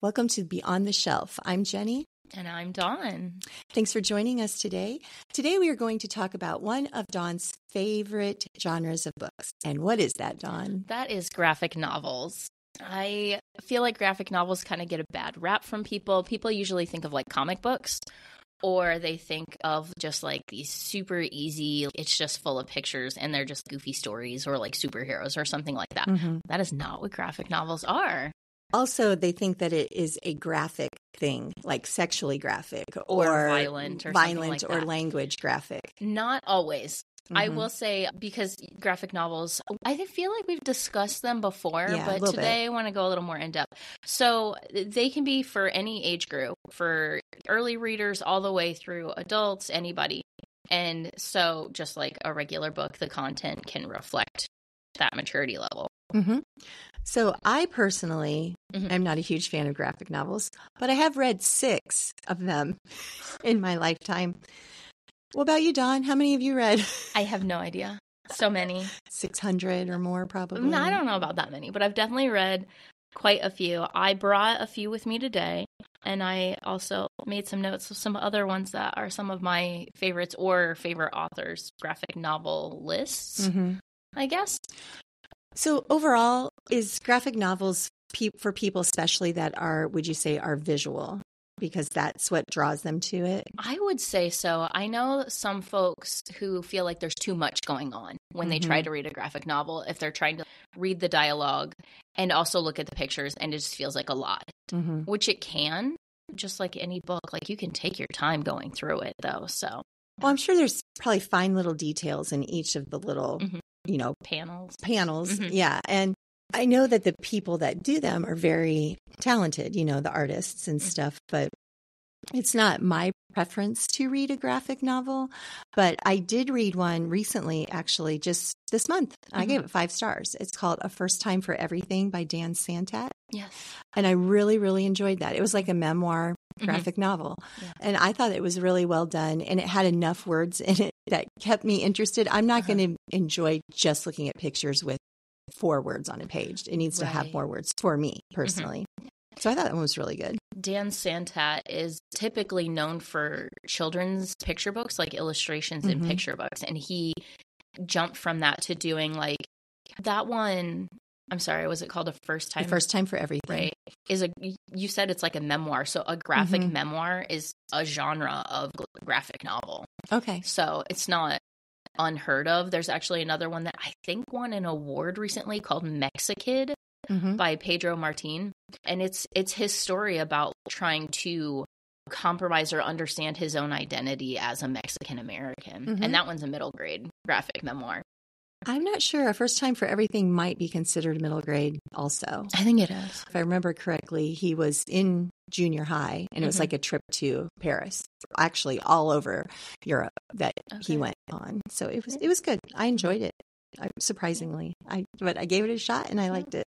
Welcome to Beyond the Shelf. I'm Jenny. And I'm Dawn. Thanks for joining us today. Today we are going to talk about one of Dawn's favorite genres of books. And what is that, Dawn? That is graphic novels. I feel like graphic novels kind of get a bad rap from people. People usually think of like comic books, or they think of just like these super easy, it's just full of pictures and they're just goofy stories or like superheroes or something like that. Mm-hmm. That is not what graphic novels are. Also, they think that it is a graphic thing, like sexually graphic or violent or something like or that. Language graphic. Not always. Mm-hmm. I will say, because graphic novels, I feel like we've discussed them before, but today I want to go a little more in depth. So they can be for any age group, for early readers all the way through adults, anybody. And so just like a regular book, the content can reflect that maturity level. Mm-hmm. So I personally am not a huge fan of graphic novels, but I have read 6 of them in my lifetime. What about you, Dawn? How many have you read? I have no idea. So many. 600 or more, probably. I don't know about that many, but I've definitely read quite a few. I brought a few with me today, and I also made some notes of some other ones that are some of my favorites or favorite authors' graphic novel lists, I guess. So overall, is graphic novels for people especially that are, would you say, are visual? Because that's what draws them to it? I would say so. I know some folks who feel like there's too much going on when they try to read a graphic novel, if they're trying to read the dialogue and also look at the pictures, and it just feels like a lot, which it can, just like any book. Like, you can take your time going through it, though. So, well, I'm sure there's probably fine little details in each of the little panels. Yeah. And I know that the people that do them are very talented, the artists and stuff, but it's not my preference to read a graphic novel. But I did read one recently, actually, just this month. I gave it 5 stars. It's called A First Time for Everything by Dan Santat. Yes. And I really, really enjoyed that. It was like a memoir graphic novel. Yeah. And I thought it was really well done. And it had enough words in it that kept me interested. I'm not going to enjoy just looking at pictures with 4 words on a page. It needs to have more words for me personally. So I thought that one was really good. Dan Santat is typically known for children's picture books, like illustrations in picture books. And he jumped from that to doing like that one. I'm sorry, was it called A First Time? A First Time for Everything. Right. You said it's like a memoir. So a graphic memoir is a genre of graphic novel. Okay. So it's not unheard of. There's actually another one that I think won an award recently called Macksey by Pedro Martin. And it's his story about trying to compromise or understand his own identity as a Mexican American. And that one's a middle grade graphic memoir. I'm not sure. A First Time for Everything might be considered middle grade also. I think it is. If I remember correctly, he was in junior high, and it was like a trip to Paris, actually all over Europe that he went on. So it was good. I enjoyed it, surprisingly. But I gave it a shot, and I liked it.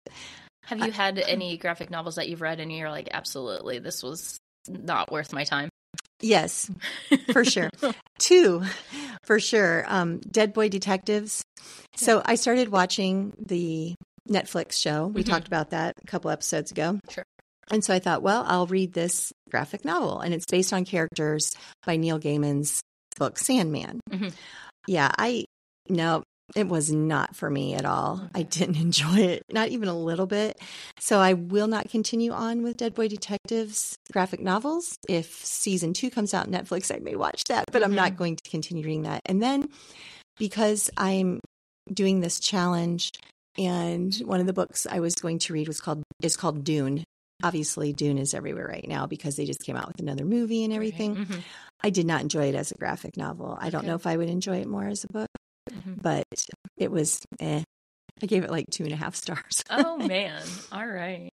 Have you had any graphic novels that you've read and you're like, absolutely, this was not worth my time? Yes, for sure. 2, for sure. Dead Boy Detectives. So I started watching the Netflix show. We talked about that a couple episodes ago. Sure. And so I thought, well, I'll read this graphic novel. And it's based on characters by Neil Gaiman's book, Sandman. Yeah, it was not for me at all. I didn't enjoy it, not even a little bit. So I will not continue on with Dead Boy Detectives graphic novels. If season 2 comes out on Netflix, I may watch that, but I'm not going to continue reading that. And then because I'm doing this challenge, and one of the books I was going to read is called Dune. Obviously, Dune is everywhere right now because they just came out with another movie and everything. I did not enjoy it as a graphic novel. I don't know if I would enjoy it more as a book. But it was, I gave it like 2.5 stars. Oh, man. All right.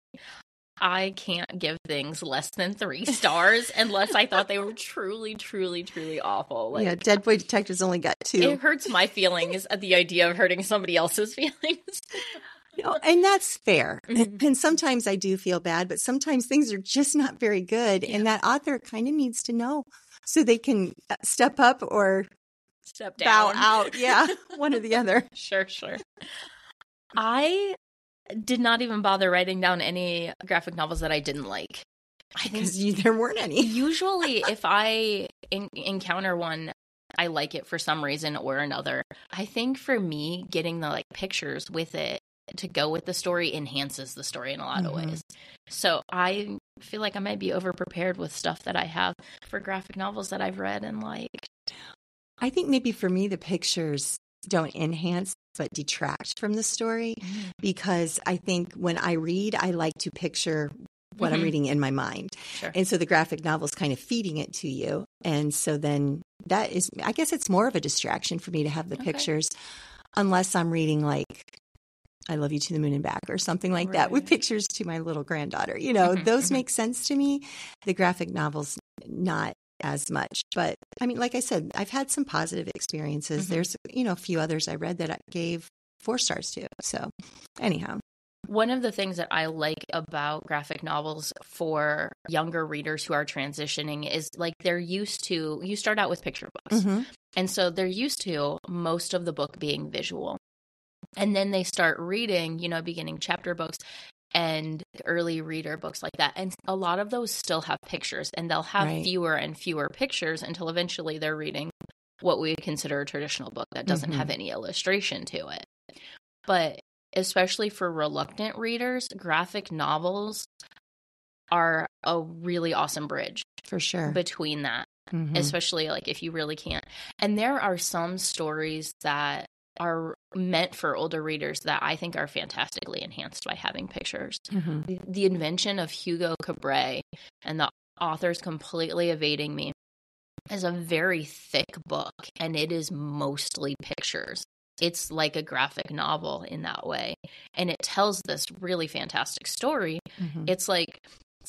I can't give things less than 3 stars unless I thought they were truly, truly, truly awful. Like, Dead Boy Detectives only got 2. It hurts my feelings at the idea of hurting somebody else's feelings. And that's fair. And sometimes I do feel bad, but sometimes things are just not very good. And that author kind of needs to know so they can step up or step down. Bow out. Yeah, one or the other. Sure. I did not even bother writing down any graphic novels that I didn't like. Because there weren't any. Usually if I encounter one, I like it for some reason or another. I think for me, getting the like pictures with it to go with the story enhances the story in a lot of ways. So I feel like I might be over-prepared with stuff that I have for graphic novels that I've read and liked. I think maybe for me, the pictures don't enhance but detract from the story, because I think when I read, I like to picture what I'm reading in my mind. Sure. And so the graphic novel is kind of feeding it to you. And so then that is, I guess it's more of a distraction for me to have the pictures, unless I'm reading like I Love You to the Moon and Back or something like that with pictures to my little granddaughter. You know, those make sense to me. The graphic novels, not as much. But I mean, like I said, I've had some positive experiences. There's, a few others I read that I gave 4 stars to. So anyhow. One of the things that I like about graphic novels for younger readers who are transitioning is like they're used to, you start out with picture books. And so they're used to most of the book being visual. And then they start reading, beginning chapter books and early reader books like that. And a lot of those still have pictures, and they'll have fewer and fewer pictures until eventually they're reading what we consider a traditional book that doesn't have any illustration to it. But especially for reluctant readers, graphic novels are a really awesome bridge. For sure. Between that, especially like if you really can't. And there are some stories that are meant for older readers that I think are fantastically enhanced by having pictures. The Invention of Hugo Cabret, and the author's completely evading me, is a very thick book, and it is mostly pictures. It's like a graphic novel in that way. And it tells this really fantastic story. It's like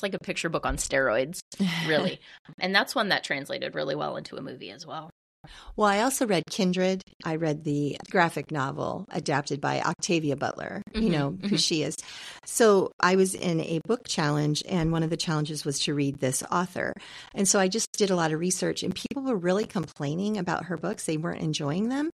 a picture book on steroids, really. And that's one that translated really well into a movie as well. Well, I also read Kindred. I read the graphic novel adapted by Octavia Butler, who she is. So I was in a book challenge, and one of the challenges was to read this author. And so I just did a lot of research, and people were really complaining about her books. They weren't enjoying them.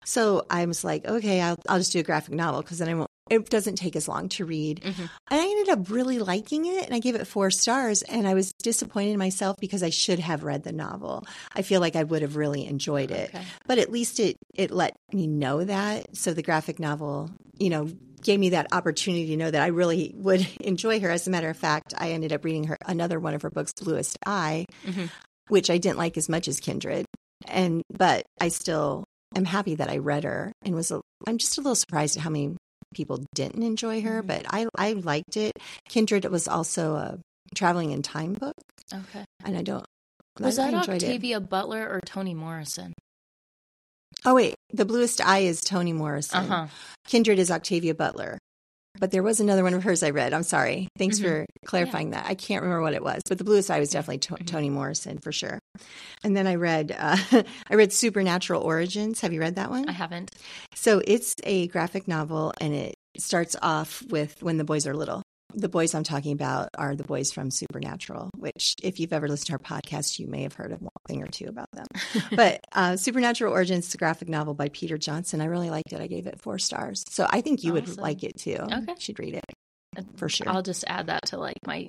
So I was like, okay, I'll just do a graphic novel, because then it doesn't take as long to read. And I ended up really liking it, and I gave it 4 stars, and I was disappointed in myself because I should have read the novel. I feel like I would have really enjoyed it. But at least it let me know that. So the graphic novel, gave me that opportunity to know that I really would enjoy her. As a matter of fact, I ended up reading another one of her books, Bluest Eye, which I didn't like as much as Kindred. But I still am happy that I read her, and I'm just a little surprised at how many people didn't enjoy her, but I liked it. Kindred was also a traveling in time book. And Was that Octavia Butler or Toni Morrison? Oh, wait. The Bluest Eye is Toni Morrison. Kindred is Octavia Butler. But there was another one of hers I read. I'm sorry. Thanks for clarifying that. I can't remember what it was. But the Bluest Eye was definitely Toni Morrison for sure. And then I read Supernatural Origins. Have you read that one? I haven't. So it's a graphic novel, and it starts off with when the boys are little. The boys I'm talking about are the boys from Supernatural, which if you've ever listened to our podcast, you may have heard of one thing or two about them. But Supernatural Origins is a graphic novel by Peter Johnson. I really liked it. I gave it 4 stars. So I think you would like it too. You should read it for sure. I'll just add that to like my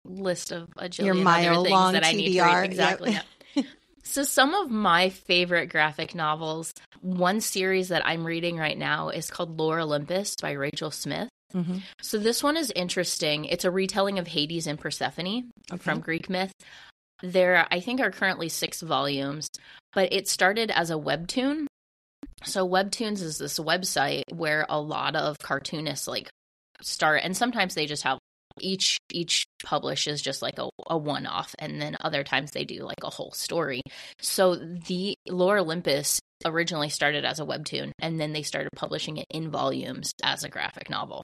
list of a jillion your other mile-long things that TBR. I need to read. Exactly. Yep. So some of my favorite graphic novels, one series that I'm reading right now is called Lore Olympus by Rachel Smythe. So this one is interesting. It's a retelling of Hades and Persephone from Greek myth. There, I think, are currently 6 volumes, but it started as a webtoon. So Webtoons is this website where a lot of cartoonists like start, and sometimes they just have each publishes just like a one-off, and then other times they do like a whole story. So the Lore Olympus originally started as a webtoon, and then they started publishing it in volumes as a graphic novel.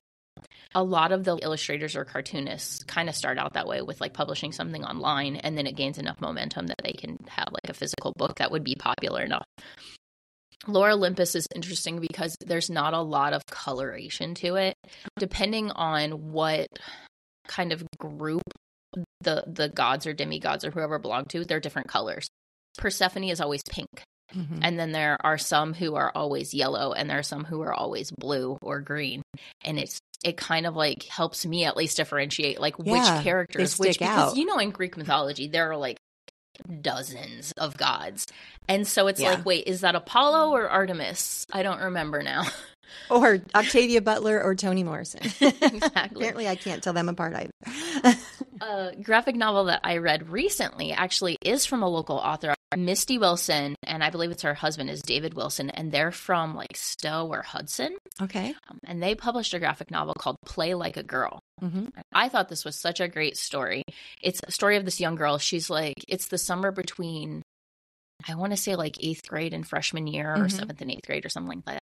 A lot of the illustrators or cartoonists kind of start out that way with like publishing something online, and then it gains enough momentum that they can have like a physical book that would be popular enough. Lore Olympus is interesting because there's not a lot of coloration to it. Depending on what kind of group the gods or demigods or whoever belong to, they're different colors. Persephone is always pink. Mm-hmm. And then there are some who are always yellow, and there are some who are always blue or green. And it kind of like helps me at least differentiate like which characters, because in Greek mythology, there are like dozens of gods. And so it's like, wait, is that Apollo or Artemis? I don't remember now. Or Octavia Butler or Toni Morrison. Exactly. Apparently I can't tell them apart either. A graphic novel that I read recently actually is from a local author, Misty Wilson, and I believe it's her husband is David Wilson, and they're from like Stowe or Hudson. Okay. And they published a graphic novel called Play Like a Girl. Mm-hmm. I thought this was such a great story. It's a story of this young girl. She's like, it's the summer between, I want to say like 8th grade and freshman year, or 7th and 8th grade or something like that.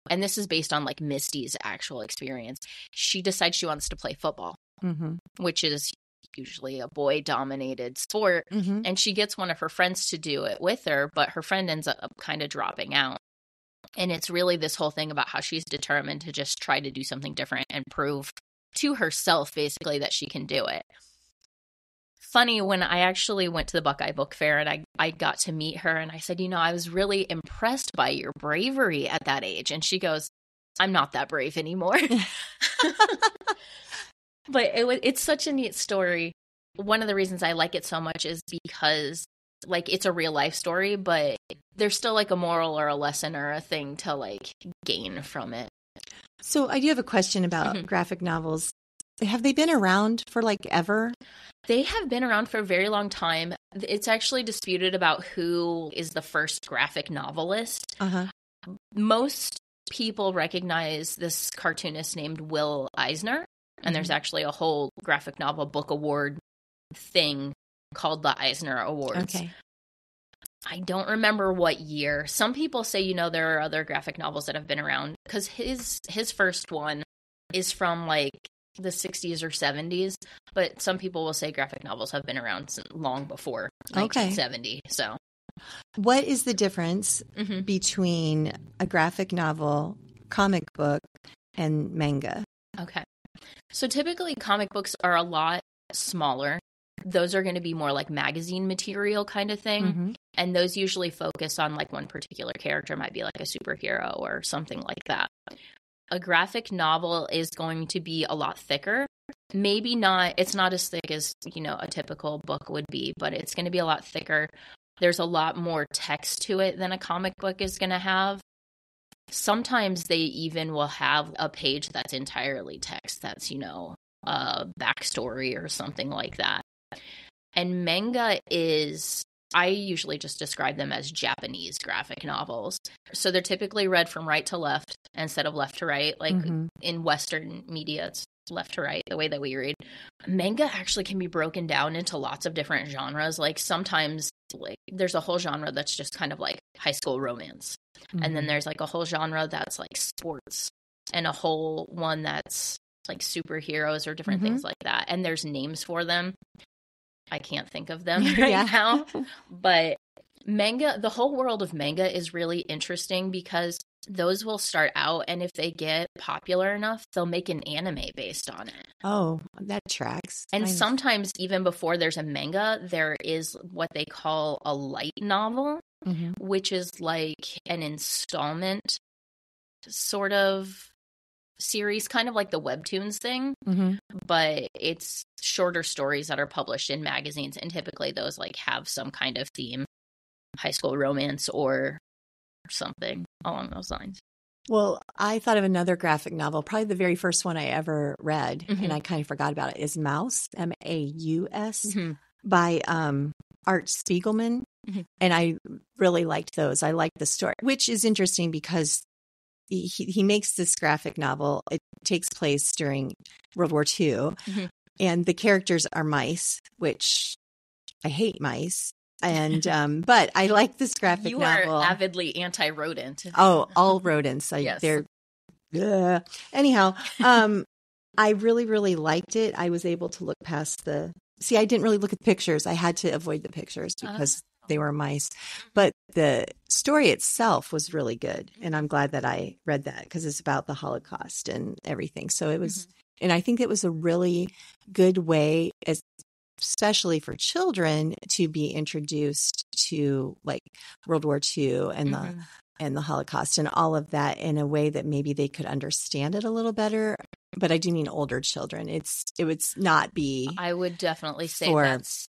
And this is based on like Misty's actual experience. She decides she wants to play football, which is usually a boy-dominated sport. And she gets one of her friends to do it with her, but her friend ends up kind of dropping out. And it's really this whole thing about how she's determined to just try to do something different and prove to herself, basically, that she can do it. Funny, when I actually went to the Buckeye Book Fair and I got to meet her, and I said, I was really impressed by your bravery at that age. And she goes, I'm not that brave anymore. But it's such a neat story. One of the reasons I like it so much is because like it's a real life story, but there's still like a moral or a lesson or a thing to like gain from it. So I do have a question about graphic novels. Have they been around for like ever? They have been around for a very long time. It's actually disputed about who is the first graphic novelist. Most people recognize this cartoonist named Will Eisner, and there's actually a whole graphic novel book award thing called the Eisner Awards. Okay. I don't remember what year. Some people say, there are other graphic novels that have been around, because his first one is from like the 60s or 70s, but some people will say graphic novels have been around long before 1970. So what is the difference between a graphic novel, comic book, and manga? Okay. So typically comic books are a lot smaller. Those are going to be more like magazine material kind of thing. And those usually focus on like one particular character, might be like a superhero or something like that. A graphic novel is going to be a lot thicker. Maybe not, it's not as thick as, a typical book would be, but it's going to be a lot thicker. There's a lot more text to it than a comic book is going to have. Sometimes they even will have a page that's entirely text that's, a backstory or something like that. And manga I usually just describe them as Japanese graphic novels. So they're typically read from right to left instead of left to right. Like in Western media, it's left to right, the way that we read. Manga actually can be broken down into lots of different genres. Like sometimes like there's a whole genre that's just kind of like high school romance. And then there's like a whole genre that's like sports, and a whole one that's like superheroes or different things like that. And there's names for them. I can't think of them right now. But manga, the whole world of manga is really interesting because those will start out, and if they get popular enough, they'll make an anime based on it. Oh, that tracks. And sometimes even before there's a manga, there is what they call a light novel, which is like an installment sort of series, kind of like the webtoons thing, but it's shorter stories that are published in magazines, and typically those like have some kind of theme, high school romance or something along those lines. Well, I thought of another graphic novel, probably the very first one I ever read, and I kind of forgot about it, is Mouse, Maus, by Art Spiegelman, and I really liked those. I liked the story, which is interesting because he makes this graphic novel. It takes place during World War II, and the characters are mice, which I hate mice. And but I like this graphic novel. You are avidly anti-rodent. Oh, all rodents. Yes. They're anyhow. I really, really liked it. I was able to look past I didn't really look at the pictures. I had to avoid the pictures because they were mice. But the story itself was really good. And I'm glad that I read that because it's about the Holocaust and everything. So it was, and I think it was a really good way especially for children, to be introduced to like World War II and the Holocaust and all of that in a way that maybe they could understand it a little better. But I do mean older children. It would not be. I would definitely say that's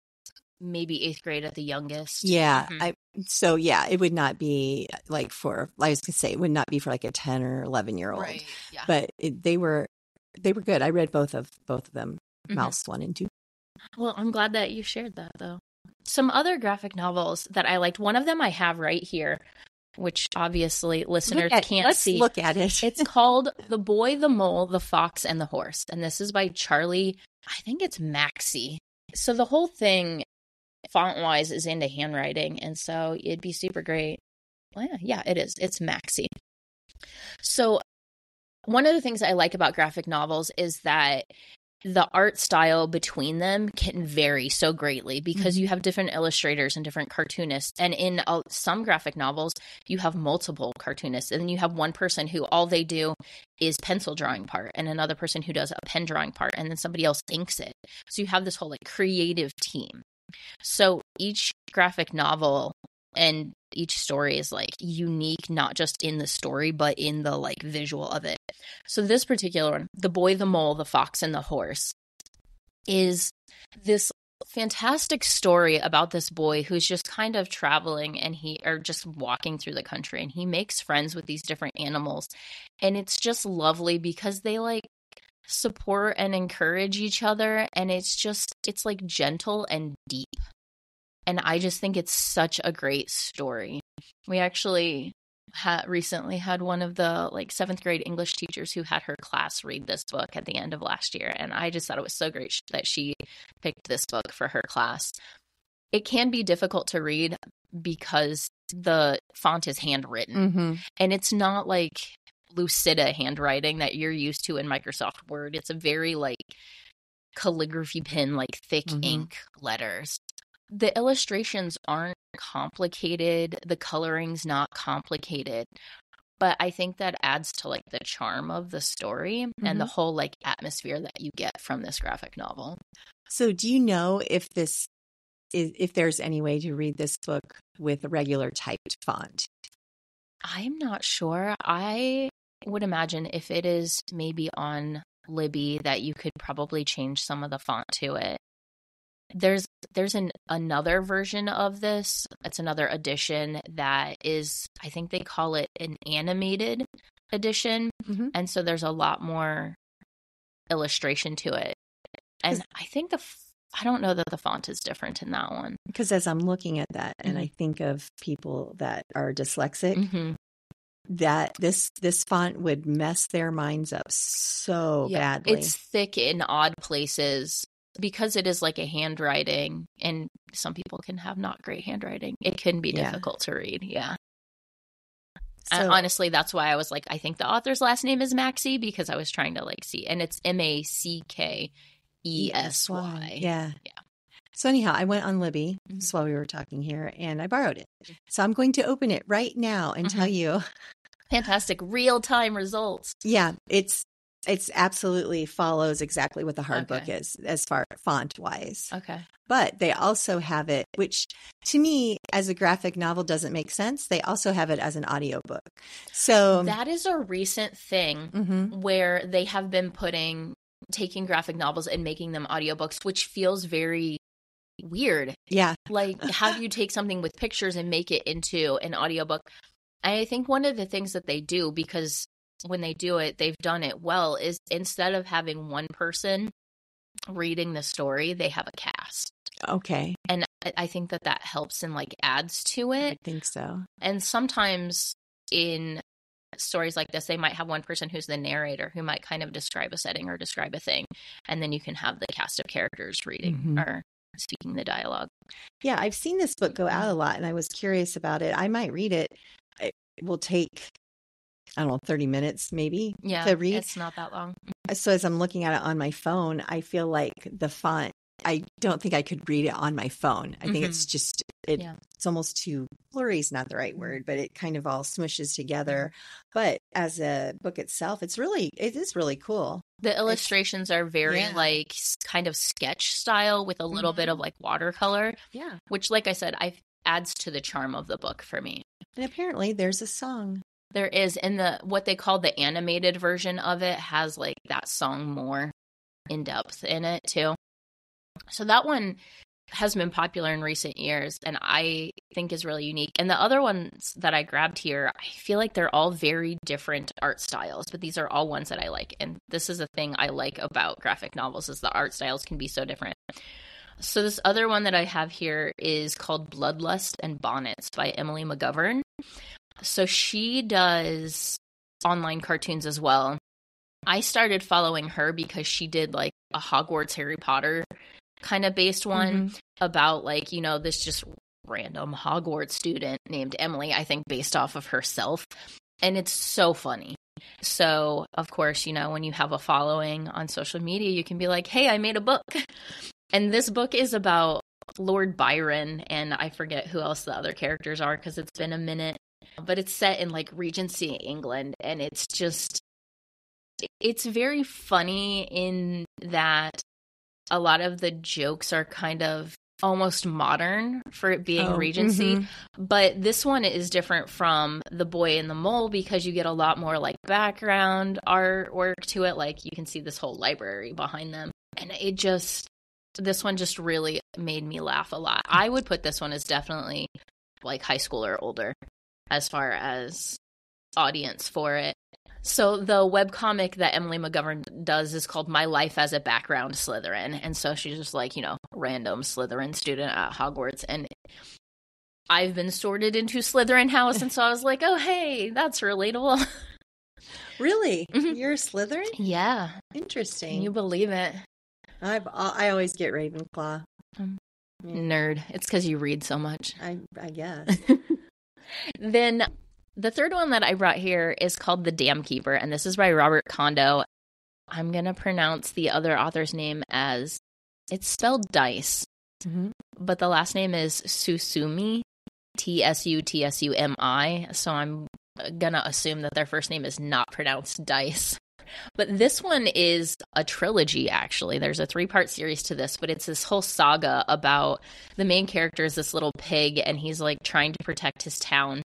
maybe 8th grade at the youngest. Yeah. It would not be like I was going to say, it would not be for like a 10 or 11-year-old. Right. Yeah. But they were good. I read both of them, Mouse 1 and 2. Well, I'm glad that you shared that, though. Some other graphic novels that I liked, one of them I have right here, which obviously listeners can't see. Let's look at it. It's called The Boy, the Mole, the Fox, and the Horse. And this is by Charlie, I think it's Macksey. So the whole thing, font-wise, is into handwriting. And so it'd be super great. Well, yeah, it is. It's Macksey. So one of the things I like about graphic novels is that the art style between them can vary so greatly because you have different illustrators and different cartoonists. And in some graphic novels, you have multiple cartoonists. And then you have one person who all they do is pencil drawing part and another person who does a pen drawing part. And then somebody else inks it. So you have this whole like creative team. So each graphic novel and each story is like unique, not just in the story, but in the like visual of it. So this particular one, The Boy, the Mole, the Fox, and the Horse, is this fantastic story about this boy who's just kind of traveling or just walking through the country, and he makes friends with these different animals. And it's just lovely because they like support and encourage each other. And it's like gentle and deep. And I just think it's such a great story. We actually recently had one of the like 7th grade English teachers who had her class read this book at the end of last year. And I just thought it was so great that she picked this book for her class. It can be difficult to read because the font is handwritten. And it's not like Lucida handwriting that you're used to in Microsoft Word. It's a very like calligraphy pen, like thick ink letters. The illustrations aren't complicated. The coloring's not complicated. But I think that adds to like the charm of the story and the whole like atmosphere that you get from this graphic novel. So do you know if there's any way to read this book with a regular typed font? I'm not sure. I would imagine if it is maybe on Libby that you could probably change some of the font to it. There's another version of this. It's another edition that is, I think they call it an animated edition. And so there's a lot more illustration to it. And I think I don't know that the font is different in that one. Because as I'm looking at that and I think of people that are dyslexic, that this font would mess their minds up so badly. It's thick in odd places. Because it is like a handwriting, and some people can have not great handwriting, it can be difficult to read. Yeah. So, and honestly, that's why I was like, I think the author's last name is Macksey, because I was trying to like see, and it's Mackesy. Yeah. So anyhow, I went on Libby just while we were talking here, and I borrowed it. So I'm going to open it right now and tell you. Fantastic real-time results. Yeah, it's absolutely follows exactly what the hard book is as far font wise. Okay. But they also have it, which to me as a graphic novel doesn't make sense. They also have it as an audiobook. So that is a recent thing where they have been taking graphic novels and making them audiobooks, which feels very weird. Yeah. Like how do you take something with pictures and make it into an audiobook? I think one of the things that they do, because when they do it, they've done it well, is instead of having one person reading the story, they have a cast. Okay. And I think that helps and like adds to it. I think so. And sometimes in stories like this, they might have one person who's the narrator who might kind of describe a setting or describe a thing. And then you can have the cast of characters reading or speaking the dialogue. Yeah, I've seen this book go out a lot and I was curious about it. I might read it. It will take 30 minutes maybe to read. It's not that long. So as I'm looking at it on my phone, I feel like the font I don't think I could read it on my phone. I think it's just, it's almost too blurry is not the right word, but it kind of all smushes together. But as a book itself, it is really cool. The illustrations are very like kind of sketch style with a little bit of like watercolor. Yeah. Which, like I said, adds to the charm of the book for me. And apparently there's a song. There is. And what they call the animated version of it has like that song more in depth in it too. So that one has been popular in recent years and I think is really unique. And the other ones that I grabbed here, I feel like they're all very different art styles, but these are all ones that I like. And this is a thing I like about graphic novels is the art styles can be so different. So this other one that I have here is called Bloodlust and Bonnets by Emily McGovern. So she does online cartoons as well. I started following her because she did like a Hogwarts Harry Potter kind of based one about like, you know, this just random Hogwarts student named Emily, I think based off of herself. And it's so funny. So, of course, you know, when you have a following on social media, you can be like, hey, I made a book. And this book is about Lord Byron, and I forget who else the other characters are because it's been a minute. But it's set in like Regency England, and it's very funny in that a lot of the jokes are kind of almost modern for it being Regency. But this one is different from The Boy and the Mole because you get a lot more like background artwork to it. Like you can see this whole library behind them. And this one just really made me laugh a lot. I would put this one as definitely like high school or older as far as audience for it. So the webcomic that Emily McGovern does is called My Life as a Background Slytherin. And so she's just like, you know, random Slytherin student at Hogwarts. And I've been sorted into Slytherin house. And so I was like, oh, hey, that's relatable. Really? You're a Slytherin? Yeah. Interesting. Can you believe it? I always get Ravenclaw. Nerd. It's because you read so much. I guess. Then the third one that I brought here is called The Dam Keeper, and this is by Robert Kondo. I'm going to pronounce the other author's name as, it's spelled dice, but the last name is Tsusumi, Tsusumi, so I'm going to assume that their first name is not pronounced dice. But this one is a trilogy, actually. There's a 3-part series to this, but it's this whole saga about the main character is this little pig, and he's like trying to protect his town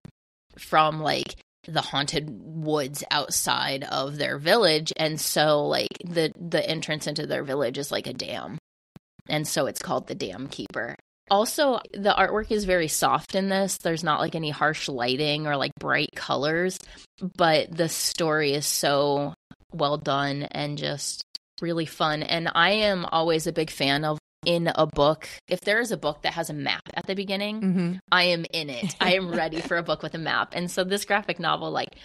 from like the haunted woods outside of their village. And so like the entrance into their village is like a dam. And so it's called The Dam Keeper. Also, the artwork is very soft in this. There's not like any harsh lighting or like bright colors, but the story is so well done and just really fun. And I am always a big fan of in a book, if there is a book that has a map at the beginning, I am in it. I am ready for a book with a map. And so this graphic novel like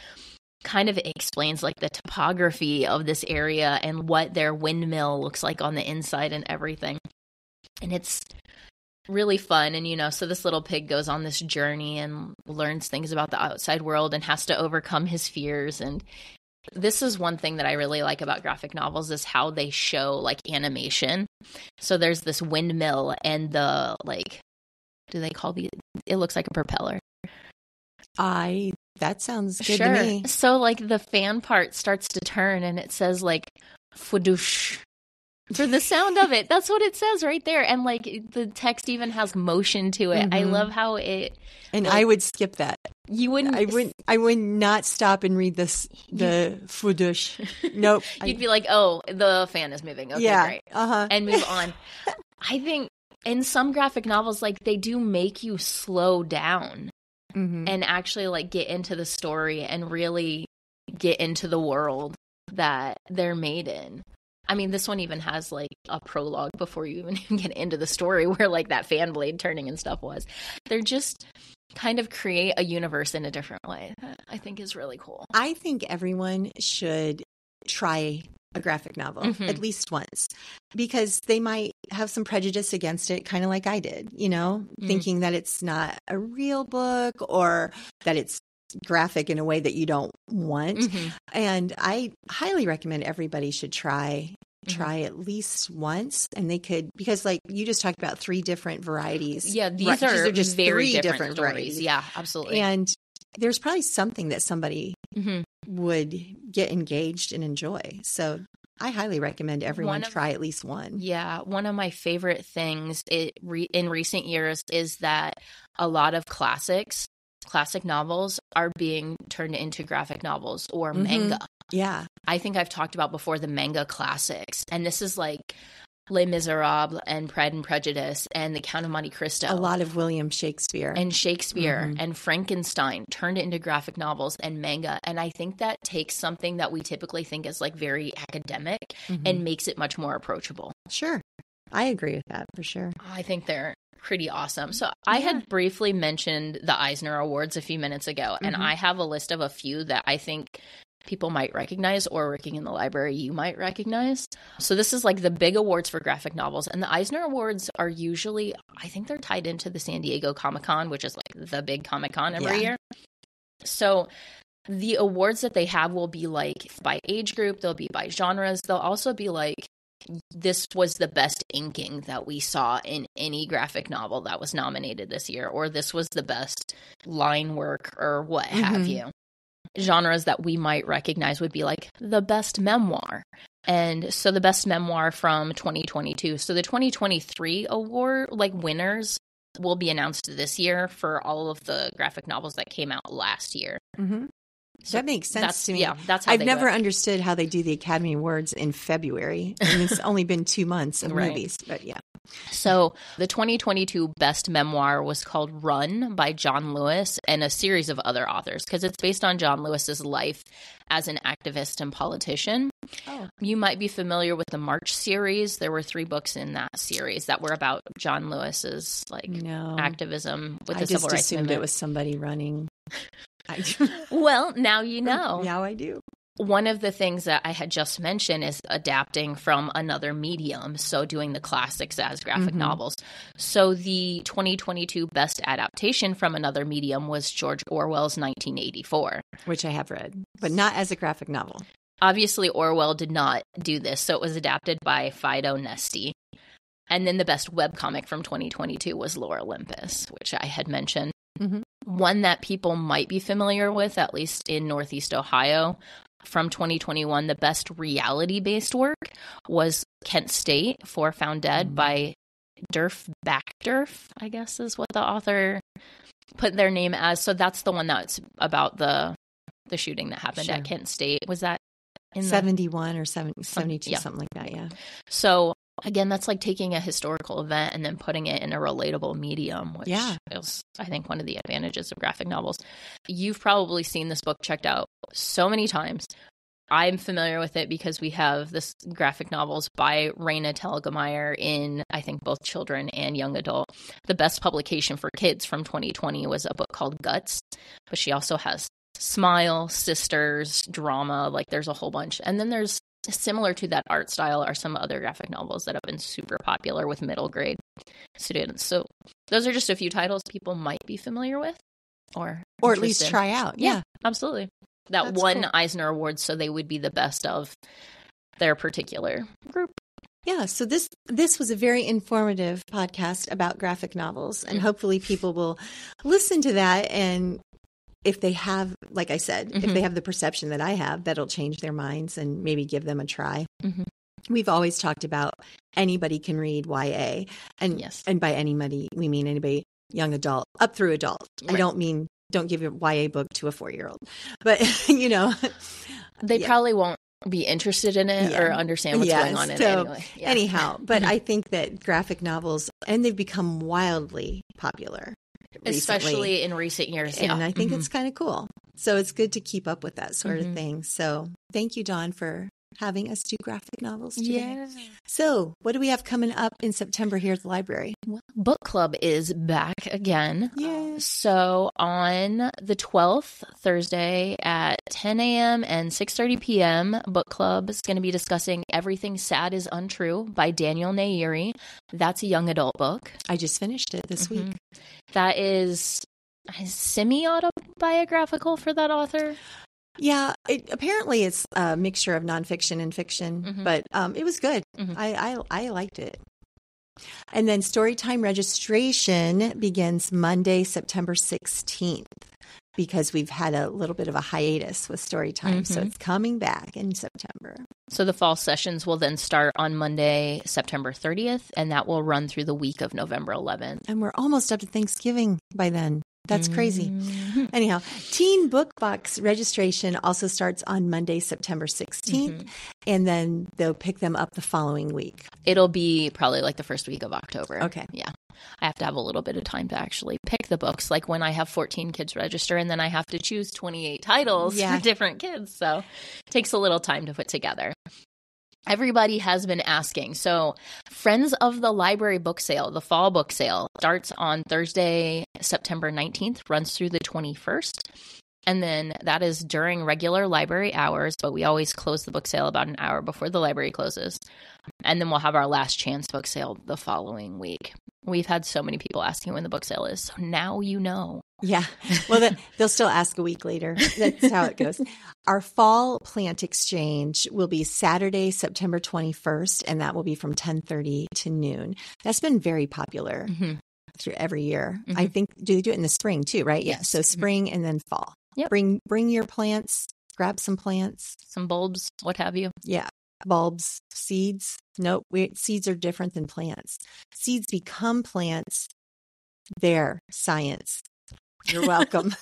kind of explains like the topography of this area and what their windmill looks like on the inside and everything. And it's really fun. And, you know, so this little pig goes on this journey and learns things about the outside world and has to overcome his fears. And this is one thing that I really like about graphic novels is how they show like animation. So there's this windmill and the like, it looks like a propeller. That sounds good to me. So like the fan part starts to turn and it says like fudoosh for the sound of it. That's what it says right there. And like the text even has motion to it. I love how it. And like, I would skip that. You wouldn't. I would not stop and read the fudoosh. Nope. You'd be like, oh, the fan is moving. Okay, great. And move on. I think in some graphic novels, like they do make you slow down and actually like get into the story and really get into the world that they're made in. I mean, this one even has like a prologue before you even get into the story where like that fan blade turning and stuff was. They're just kind of create a universe in a different way that I think is really cool. I think everyone should try a graphic novel at least once because they might have some prejudice against it, kind of like I did, you know, thinking that it's not a real book or that it's graphic in a way that you don't want. And I highly recommend everybody should try try at least once, and they could, because like you just talked about 3 different varieties. Yeah, these are just very 3 different varieties. Yeah, absolutely. And there's probably something that somebody would get engaged and enjoy. So I highly recommend everyone try at least one. Yeah, one of my favorite things in recent years is that a lot of classic novels are being turned into graphic novels or manga. Yeah. I think I've talked about before the manga classics, and this is like Les Miserables and Pride and Prejudice and The Count of Monte Cristo. A lot of William Shakespeare. And Frankenstein turned into graphic novels and manga. And I think that takes something that we typically think is like very academic and makes it much more approachable. Sure. I agree with that for sure. I think they're pretty awesome. So I had briefly mentioned the Eisner Awards a few minutes ago, and I have a list of a few that I think people might recognize, or working in the library you might recognize. So this is like the big awards for graphic novels, and the Eisner Awards are usually, I think they're tied into the San Diego Comic-Con, which is like the big Comic-Con every year. So the awards that they have will be like by age group, they'll be by genres, they'll also be like, this was the best inking that we saw in any graphic novel that was nominated this year, or this was the best line work, or what have you. Genres that we might recognize would be like the best memoir. And so the best memoir from 2022. So the 2023 award, like winners, will be announced this year for all of the graphic novels that came out last year. So that makes sense to me. Yeah, that's how I've never understood how they do the Academy Awards in February. I mean, it's only been 2 months of movies, but yeah. So the 2022 best memoir was called Run by John Lewis and a series of other authors, because it's based on John Lewis's life as an activist and politician. You might be familiar with the March series. There were 3 books in that series that were about John Lewis's activism with the civil rights movement. I just assumed it was somebody running. Well, now you know. Now I do. One of the things that I had just mentioned is adapting from another medium, so doing the classics as graphic novels. So the 2022 best adaptation from another medium was George Orwell's 1984. Which I have read, but not as a graphic novel. Obviously, Orwell did not do this, so it was adapted by Fido Nesti. And then the best webcomic from 2022 was Lore Olympus, which I had mentioned. One that people might be familiar with, at least in Northeast Ohio, from 2021, the best reality-based work was Kent State for Found Dead by Durf Backdurf, I guess is what the author put their name as. So that's the one that's about the shooting that happened at Kent State. Was that in 71 or 72, something like that, yeah. So again, that's like taking a historical event and then putting it in a relatable medium, which is, I think, one of the advantages of graphic novels. You've probably seen this book checked out so many times. I'm familiar with it because we have this graphic novels by Raina Telgemeier in, I think, both children and young adult. The best publication for kids from 2020 was a book called Guts, but she also has Smile, Sisters, Drama, like there's a whole bunch. And then there's, similar to that art style, are some other graphic novels that have been super popular with middle grade students. So those are just a few titles people might be familiar with or at least try out. Yeah, absolutely. That's won cool. Eisner Awards, so they would be the best of their particular group. Yeah, so this was a very informative podcast about graphic novels, and hopefully people will listen to that, and if they have, like I said, if they have the perception that I have, that'll change their minds and maybe give them a try. We've always talked about anybody can read YA, and by anybody, we mean anybody young adult, up through adult. Right. I don't mean don't give a YA book to a 4-year-old, but they probably won't be interested in it or understand what's going on in it anyway. Anyhow, but I think that graphic novels, and they've become wildly popular. Especially in recent years. And I think it's kind of cool. So it's good to keep up with that sort of thing. So thank you, Dawn, for having us do graphic novels today. Yeah. So what do we have coming up in September here at the library? Well, book club is back again. Yes. So on the 12th, Thursday at 10 a.m. and 6:30 p.m., book club is going to be discussing Everything Sad is Untrue by Daniel Nayeri. That's a young adult book. I just finished it this week. That is semi-autobiographical for that author. Yeah, apparently it's a mixture of nonfiction and fiction, but it was good. I liked it. And then Storytime registration begins Monday, September 16th, because we've had a little bit of a hiatus with Storytime. So it's coming back in September. So the fall sessions will then start on Monday, September 30th, and that will run through the week of November 11th. And we're almost up to Thanksgiving by then. That's crazy. Anyhow, Teen Book Box registration also starts on Monday, September 16th, and then they'll pick them up the following week. It'll be probably like the first week of October. Okay. Yeah. I have to have a little bit of time to actually pick the books, like when I have 14 kids register, and then I have to choose 28 titles for different kids. So it takes a little time to put together. Everybody has been asking. So Friends of the Library book sale, the fall book sale, starts on Thursday, September 19th, runs through the 21st. And then that is during regular library hours, but we always close the book sale about an hour before the library closes. And then we'll have our last chance book sale the following week. We've had so many people asking when the book sale is. So now you know. Yeah. Well, they'll still ask a week later. That's how it goes. Our fall plant exchange will be Saturday, September 21st, and that will be from 10:30 to noon. That's been very popular through every year. I think, do they do it in the spring too, right? Yes. So spring and then fall. Yep. Bring your plants, grab some plants. Some bulbs, what have you. Yeah. Bulbs, seeds. Nope. Seeds are different than plants. Seeds become plants. They're science. You're welcome.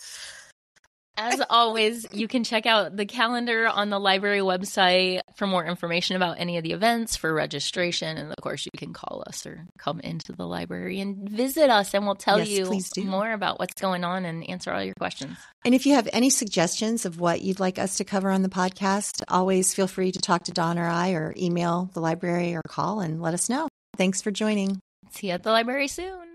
As always, you can check out the calendar on the library website for more information about any of the events, for registration. And of course, you can call us or come into the library and visit us, and we'll tell you more about what's going on and answer all your questions. And if you have any suggestions of what you'd like us to cover on the podcast, always feel free to talk to Dawn or I, or email the library or call and let us know. Thanks for joining. See you at the library soon.